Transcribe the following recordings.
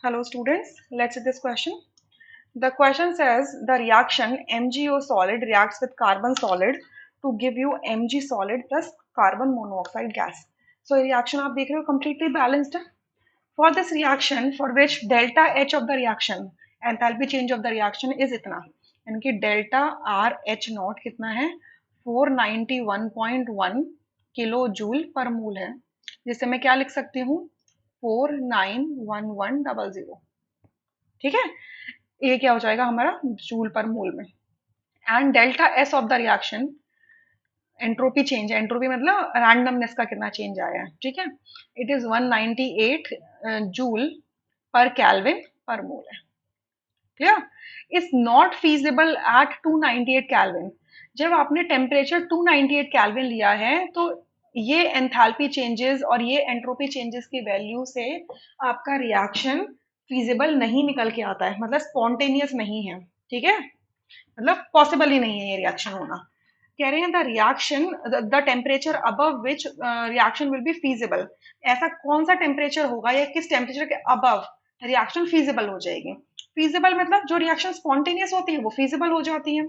Hello students, let's see this question. The question says the reaction MgO solid reacts with carbon solid to give you Mg solid plus carbon monoxide gas. So reaction आप देख रहे हो completely balanced है. For this reaction for which delta H of the reaction enthalpy change of the reaction is इतना यानी कि delta R H naught कितना है 491.1 किलो जूल पर मोल है जिससे मैं क्या लिख सकती हूँ 491100. ठीक है, ये क्या हो जाएगा हमारा जूल पर मोल में. And delta S of the reaction entropy change है. एंट्रोपी मतलब रैंडमनेस का कितना चेंज आया है. ठीक है, it is 198 joule per kelvin per mole है. Clear. Is not feasible at 298 kelvin. जब आपने टेम्परेचर 298 केल्विन लिया है तो ये एंथैल्पी चेंजेस और ये एंट्रोपी चेंजेस की वैल्यू से आपका रिएक्शन फीजिबल नहीं निकल के आता है, मतलब स्पॉन्टेनियस नहीं है. ठीक है, मतलब पॉसिबल ही नहीं है ये रिएक्शन होना. कह रहे हैं the reaction the temperature above which reaction will be feasible. ऐसा कौन सा टेम्परेचर होगा या किस टेम्परेचर के अबव रिएक्शन फीजिबल हो जाएगी. फीजिबल मतलब जो रिएक्शन स्पॉन्टेनियस होती है वो फीजिबल हो जाती है.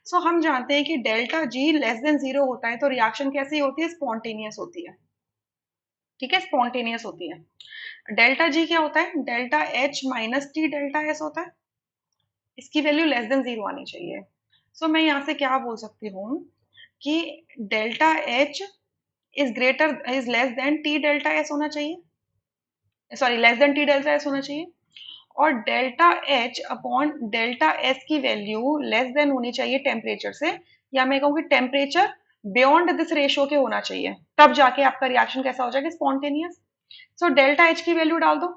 सो हम जानते हैं कि डेल्टा जी लेस देन 0 होता है तो रिएक्शन कैसी होती है, स्पॉन्टेनियस होती है. ठीक है, स्पॉन्टेनियस होती है. डेल्टा जी क्या होता है, delta H minus T delta S होता है. इसकी वैल्यू लेस देन 0 आनी चाहिए. सो मैं यहाँ से क्या बोल सकती हूँ कि delta H is greater is less than T delta S होना चाहिए. Sorry, less than T delta S होना चाहिए. और delta H upon delta S की वैल्यू लेस देन होनी चाहिए टेम्परेचर से, या मैं कहूँ कि टेम्परेचर बियॉन्ड दिस रेशियो के होना चाहिए, तब जाके आपका रिएक्शन कैसा हो जाएगा, स्पॉन्टेनियस. सो डेल्टा एच की वैल्यू डाल दो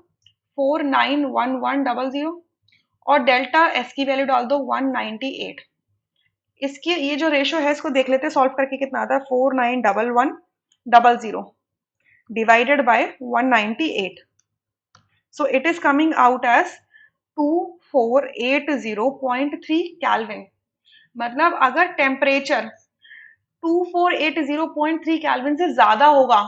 491100 और डेल्टा एस की वैल्यू डाल दो 198. इसकी ये जो रेशियो है इसको देख लेते हैं सॉल्व करके कितना आता है. 491100 divided by 198. So it is coming out as 2480.3 kelvin. मतलब अगर टेम्परेचर 2480.3 केल्विन से ज्यादा होगा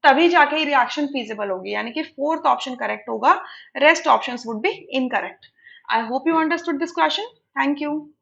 तभी जाके ये रिएक्शन फीजिबल होगी, यानी कि फोर्थ ऑप्शन करेक्ट होगा, rest options would be incorrect. I hope you understood this question. Thank you.